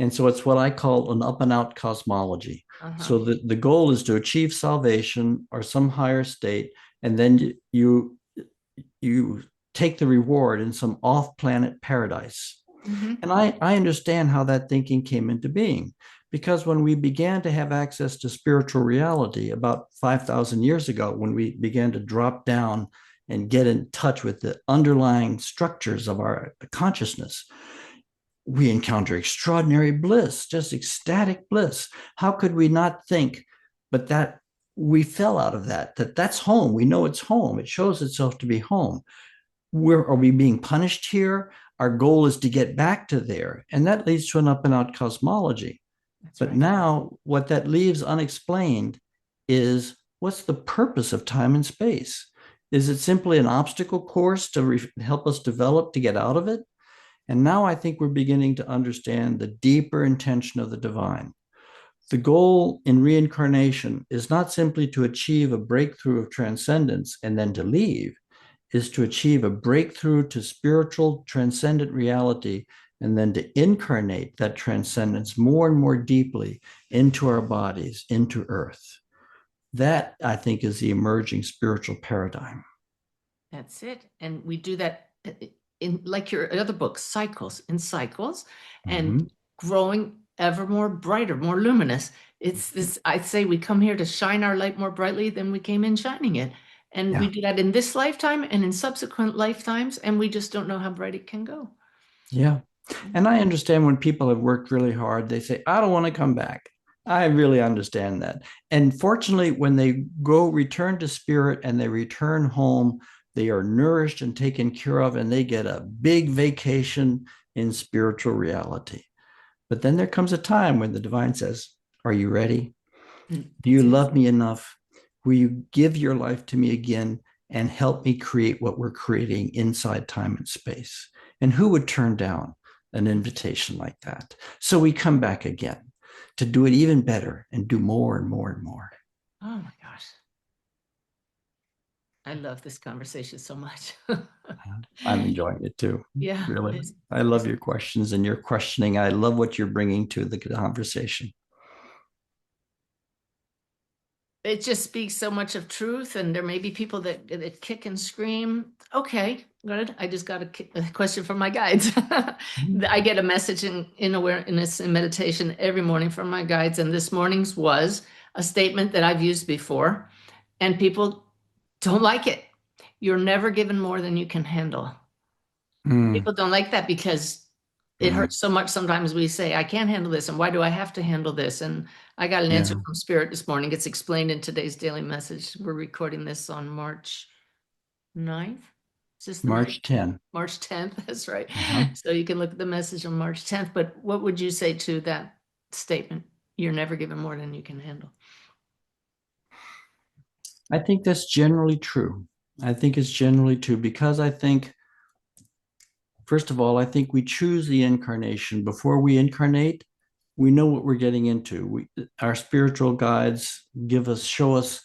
And so it's what I call an up and out cosmology. Uh-huh. So the goal is to achieve salvation or some higher state, and then you take the reward in some off-planet paradise. Hmm. And I understand how that thinking came into being, because when we began to have access to spiritual reality about 5,000 years ago, when we began to drop down and get in touch with the underlying structures of our consciousness, we encounter extraordinary bliss, just ecstatic bliss. How could we not think, but that we fell out of that's home. We know it's home. It shows itself to be home. Where are we being punished here? Our goal is to get back to there. And that leads to an up and out cosmology. That's But right. now, what that leaves unexplained is what's the purpose of time and space? Is it simply an obstacle course to help us develop to get out of it? And now I think we're beginning to understand the deeper intention of the divine. The goal in reincarnation is not simply to achieve a breakthrough of transcendence and then to leave, is to achieve a breakthrough to spiritual transcendent reality and then to incarnate that transcendence more and more deeply into our bodies, into earth. That, I think, is the emerging spiritual paradigm. That's it. And we do that in like your other books, cycles, in cycles, and Mhm. growing ever more brighter, more luminous. It's this, I'd say we come here to shine our light more brightly than we came in shining it. And we Yeah. do that in this lifetime and in subsequent lifetimes, and we just don't know how bright it can go. Yeah. And I understand when people have worked really hard, they say, I don't want to come back. I really understand that. And fortunately, when they go return to spirit and they return home, they are nourished and taken care of, and they get a big vacation in spiritual reality. But then there comes a time when the divine says, are you ready? Do you That's it. love me enough? Will you give your life to me again and help me create what we're creating inside time and space? And who would turn down an invitation like that? So we come back again to do it even better and do more and more and more. Oh my gosh. I love this conversation so much. I'm enjoying it too. Yeah, Really. I love your questions and your questioning. I love what you're bringing to the conversation. it just speaks so much of truth, and there may be people that kick and scream. Okay, good. I just got a question from my guides. I get a message in awareness and meditation every morning from my guides, and this morning's was a statement that I've used before, and people don't like it. You're never given more than you can handle. Mm, People don't like that because it mm, hurts so much. Sometimes we say, I can't handle this, and why do I have to handle this? And I got an answer yeah. from Spirit this morning. It's explained in today's daily message. We're recording this on March 9th. Is this the ninth? March 10. March 10th, that's right. Uh-huh. So you can look at the message on March 10th. But what would you say to that statement? You're never given more than you can handle. I think that's generally true. I think it's generally true because I think, first of all, I think we choose the incarnation before we incarnate. We know what we're getting into. Our spiritual guides show us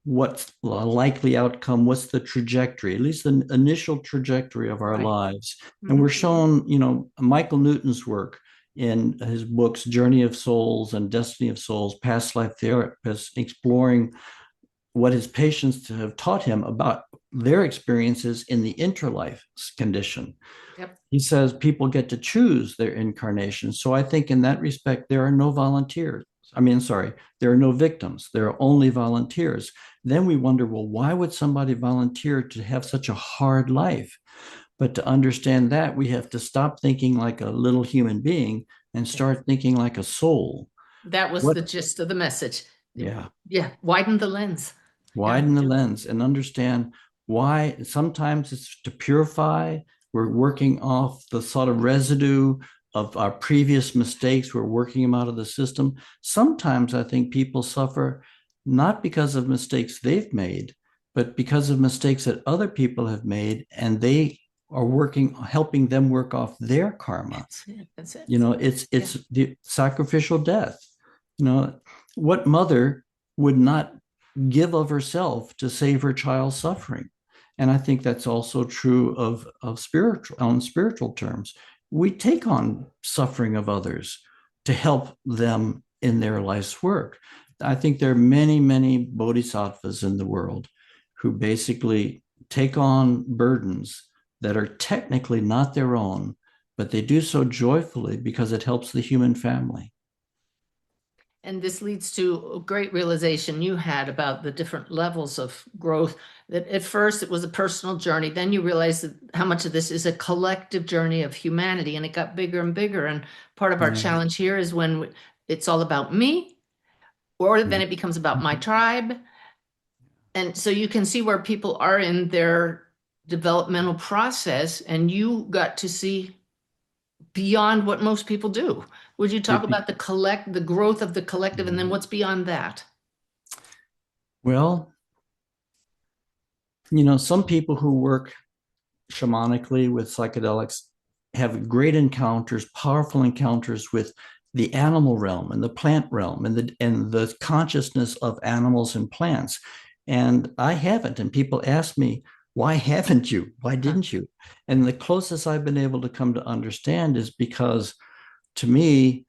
what's a likely outcome, what's the trajectory, at least the initial trajectory of our Right. lives. And we're Mhm. shown, Michael Newton's work in his books, Journey of Souls and Destiny of Souls, Past Life Therapists, exploring what his patients have taught him about their experiences in the interlife condition. Yep. He says people get to choose their incarnation. So I think in that respect, there are no volunteers. I mean, sorry, there are no victims. There are only volunteers. Then we wonder, well, why would somebody volunteer to have such a hard life? But to understand that, we have to stop thinking like a little human being and Yes. start thinking like a soul. That was What? the gist of the message. Yeah. Yeah, widen the lens. Yeah. Widen the lens and understand why sometimes it's to purify. We're working off the sort of residue of our previous mistakes. We're working them out of the system. Sometimes I think people suffer not because of mistakes they've made, but because of mistakes that other people have made, and they are helping them work off their karma. That's it. That's it. It's Yeah. the sacrificial death. You know, what mother would not give of herself to save her child's suffering? And I think that's also true of spiritual, on spiritual terms. We take on suffering of others to help them in their life's work. I think there are many, many bodhisattvas in the world who basically take on burdens that are technically not their own, but they do so joyfully because it helps the human family. And this leads to a great realization you had about the different levels of growth. That at first it was a personal journey, then you realized that how much of this is a collective journey of humanity, and it got bigger and bigger. And part of our Yeah. challenge here is when it's all about me, or then it becomes about my tribe. And so you can see where people are in their developmental process, and you got to see beyond what most people do. Would you talk It about be, the growth of the collective, and then what's beyond that? well, some people who work shamanically with psychedelics have great encounters, powerful encounters with the animal realm and the plant realm and the consciousness of animals and plants. And I haven't. And people ask me, why haven't you? Why Huh. didn't you? And the closest I've been able to come to understand is because to me,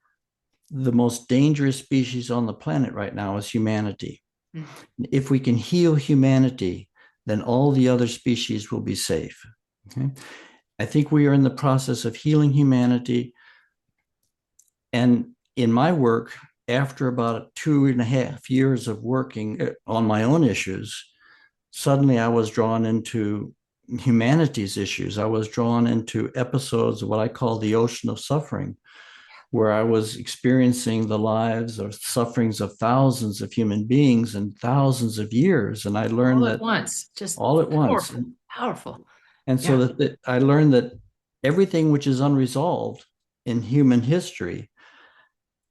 the most dangerous species on the planet right now is humanity. Mm. If we can heal humanity, then all the other species will be safe. Okay? I think we are in the process of healing humanity. And in my work, after about 2.5 years of working on my own issues, suddenly I was drawn into humanity's issues. I was drawn into episodes of what I call the ocean of suffering, where I was experiencing the lives or sufferings of thousands of human beings in thousands of years. And I All learned at that once, just all at once. powerful, powerful. And so Yeah. that I learned that everything which is unresolved in human history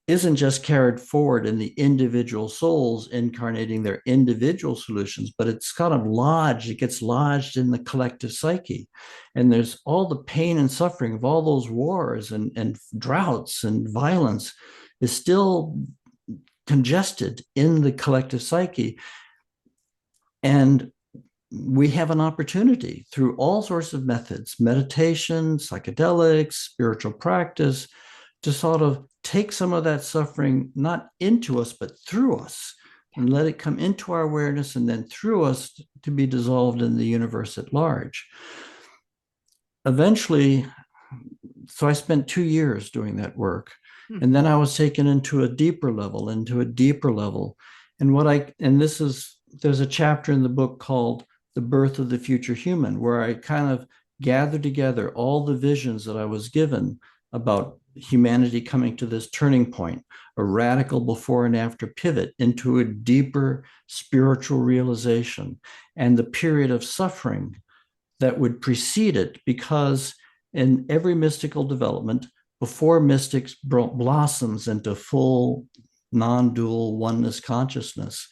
isn't just carried forward in the individual souls incarnating their individual solutions, but it's kind of lodged, it gets lodged in the collective psyche. And there's all the pain and suffering of all those wars and droughts and violence is still congested in the collective psyche. And we have an opportunity through all sorts of methods, meditation, psychedelics, spiritual practice, to sort of take some of that suffering not into us, but through us and let it come into our awareness and then through us to be dissolved in the universe at large. Eventually, so I spent 2 years doing that work. Hmm. And then I was taken into a deeper level, into a deeper level. And this is, there's a chapter in the book called The Birth of the Future Human, where I kind of gathered together all the visions that I was given about humanity coming to this turning point, a radical before and after pivot into a deeper spiritual realization and the period of suffering that would precede it, because in every mystical development, before mystics blossoms into full non-dual oneness consciousness,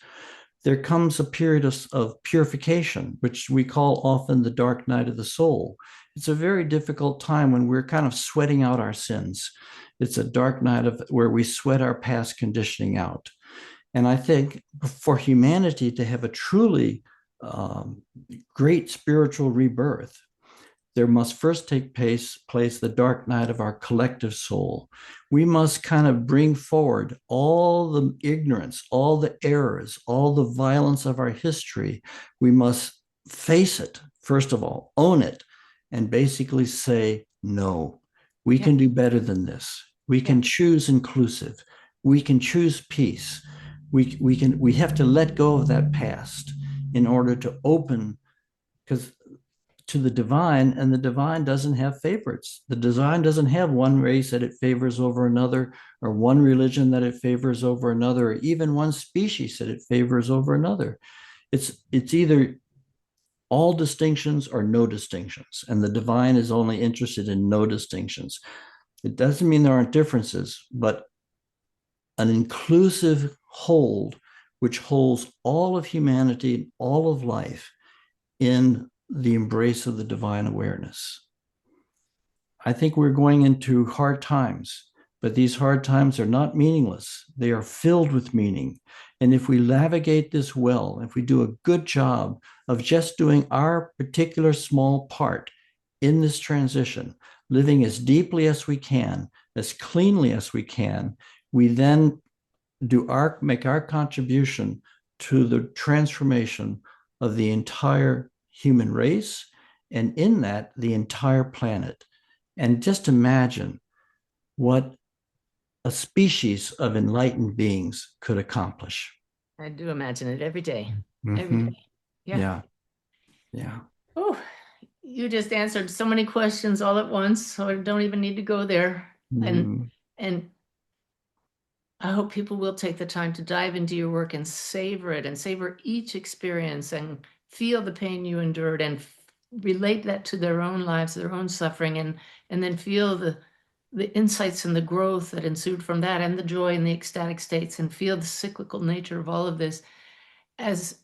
there comes a period of purification, which we call often the dark night of the soul. It's a very difficult time when we're kind of sweating out our sins. It's a dark night of where we sweat our past conditioning out. And I think for humanity to have a truly um, great spiritual rebirth, there must first take place the dark night of our collective soul. We must kind of bring forward all the ignorance, all the errors, all the violence of our history. We must face it, first of all, own it, and basically say, no, we Yeah. can do better than this. We Yeah. can choose inclusive. We can choose peace. We have to let go of that past in order to open, because to the divine, and the divine doesn't have favorites. The divine doesn't have one race that it favors over another, or one religion that it favors over another, or even one species that it favors over another. It's either all distinctions or no distinctions, and the divine is only interested in no distinctions. It doesn't mean there aren't differences, but an inclusive hold which holds all of humanity, all of life in the embrace of the divine awareness. I think we're going into hard times, but these hard times are not meaningless. They are filled with meaning. And if we navigate this well, if we do a good job of just doing our particular small part in this transition, living as deeply as we can, as cleanly as we can, we then make our contribution to the transformation of the entire human race, and in that, the entire planet. And just imagine what a species of enlightened beings could accomplish. I do imagine it every day. Every Mm-hmm. day. Yeah. Yeah, yeah. Oh, you just answered so many questions all at once, so I don't even need to go there. Mm. And I hope people will take the time to dive into your work and savor it and savor each experience and feel the pain you endured and relate that to their own lives, their own suffering, and then feel the insights and the growth that ensued from that and the joy and the ecstatic states and feel the cyclical nature of all of this. As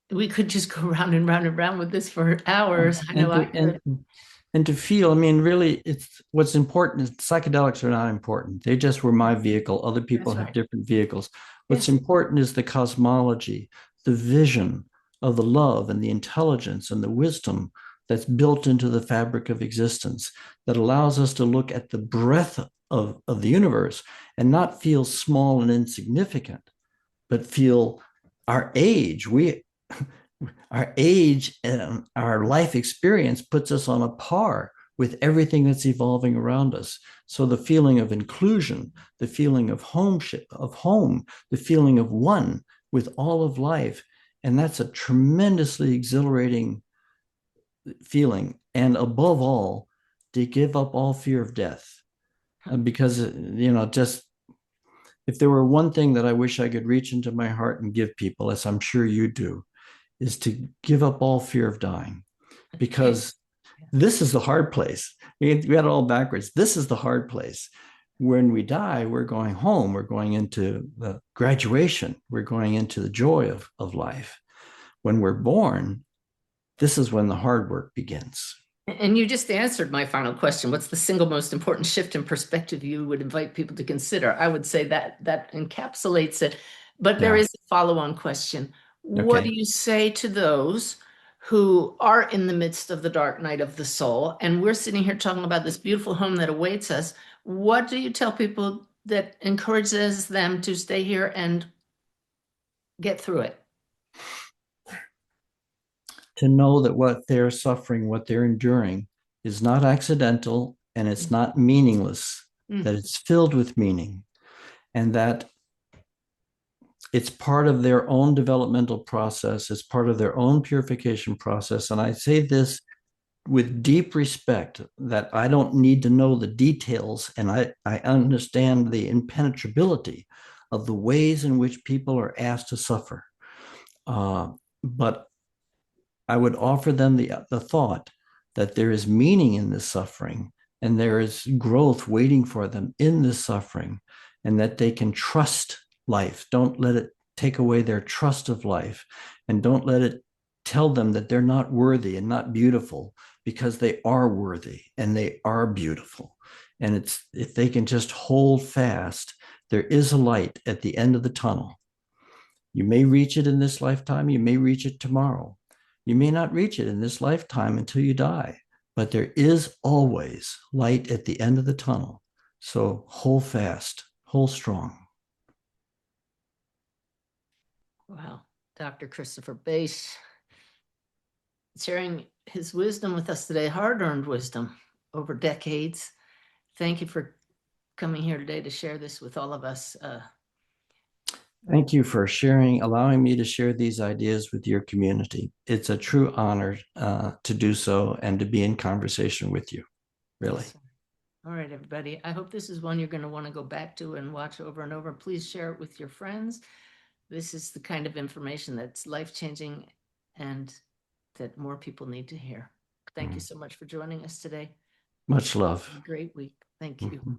we could just go round and round and round with this for hours. I know And I to could. and to feel, I mean, really, it's what's important is psychedelics are not important. They just were my vehicle. Other people That's have right. different vehicles. What's Yes. important is the cosmology, the vision of the love and the intelligence and the wisdom that's built into the fabric of existence that allows us to look at the breadth of the universe and not feel small and insignificant, but feel our age. Our age and our life experience puts us on a par with everything that's evolving around us. So the feeling of inclusion, the feeling of home, the feeling of one with all of life, and that's a tremendously exhilarating feeling. And above all, to give up all fear of death, because just if there were one thing that I wish I could reach into my heart and give people, as I'm sure you do, is to give up all fear of dying, because this is the hard place. We had it all backwards. This is the hard place. When we die, we're going home. We're going into the graduation. We're going into the joy of life. When we're born, this is when the hard work begins. And you just answered my final question. What's the single most important shift in perspective you would invite people to consider? I would say that that encapsulates it. But there Yeah. is a follow-on question. What Okay. do you say to those who are in the midst of the dark night of the soul? And we're sitting here talking about this beautiful home that awaits us. What do you tell people that encourages them to stay here and get through it? To know that what they're suffering, what they're enduring, is not accidental and it's not meaningless, that Mm. it's filled with meaning, and that it's part of their own developmental process, it's part of their own purification process. And I say this with deep respect, that I don't need to know the details, and I understand the impenetrability of the ways in which people are asked to suffer. But I would offer them the thought that there is meaning in this suffering and there is growth waiting for them in this suffering, and that they can trust life. Don't let it take away their trust of life, and don't let it tell them that they're not worthy and not beautiful, because they are worthy and they are beautiful. And it's if they can just hold fast, there is a light at the end of the tunnel. You may reach it in this lifetime, you may reach it tomorrow. You may not reach it in this lifetime until you die, but there is always light at the end of the tunnel. So hold fast, hold strong. Wow. Dr. Christopher Bache sharing his wisdom with us today, hard-earned wisdom over decades. Thank you for coming here today to share this with all of us. Thank you for sharing, allowing me to share these ideas with your community. It's a true honor to do so and to be in conversation with you, really. Yes. All right, everybody. I hope this is one you're going to want to go back to and watch over and over. Please share it with your friends. This is the kind of information that's life-changing and that more people need to hear. Thank you so much for joining us today. Much love. Have a great week. Thank you. Mhm.